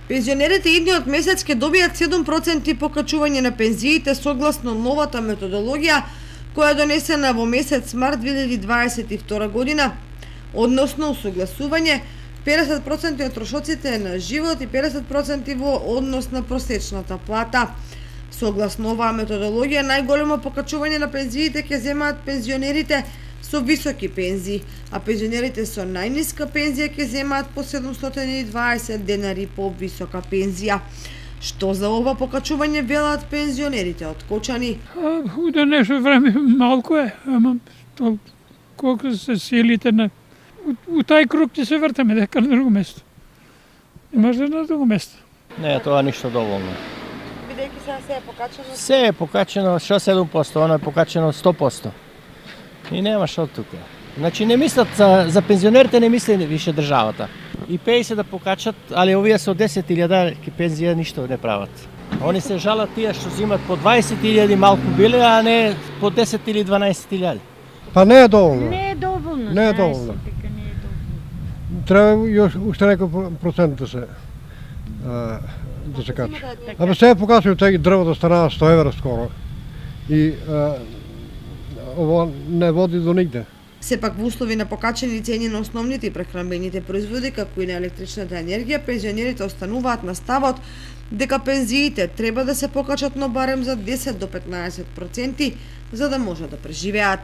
Пензионерите идниот месец ќе добијат 7% покачување на пензиите согласно новата методологија која е донесена во месец март 2022 година, односно усогласување 50% од трошоците на живот и 50% во однос на просечната плата. Согласно оваа методологија, најголемо покачување на пензиите ќе земаат пензионерите со високи пензии, а пензионерите со најниска пензија ќе земаат по 720 денари по висока пензија. Што за ова покачување велат пензионерите од Кочани? У денешно време малку е, ама колку се силите на... У тај круг ќе се вртаме дека на друго место. И може на друго место. Не, тоа ништо доволно. Бидејќи сега се е покачено? Се е покачено, што 7%, оно е покачено 100%. И нема што тука. Значи не мислат за пензионерите, не мисли више државата. И 50 да покачат, али овие со 10.000 пензија ништо не прават. Они се жалат тие што зимат по 20.000 малку биле, а не по 10 или 12.000. Па не е доволно. Не е доволно. Не е знае се доволно. дека не е доволно. Треба још уште некој процент да се качи. Абе сега покачува теги дрвото станаа 100 евра скоро. И ово не води до нигде. Сепак во услови на покачени цени на основните и прехранбените производи, како и на електричната енергија, пензионерите остануваат на ставот дека пензиите треба да се покачат но барем за 10 до 15% за да може да преживеат.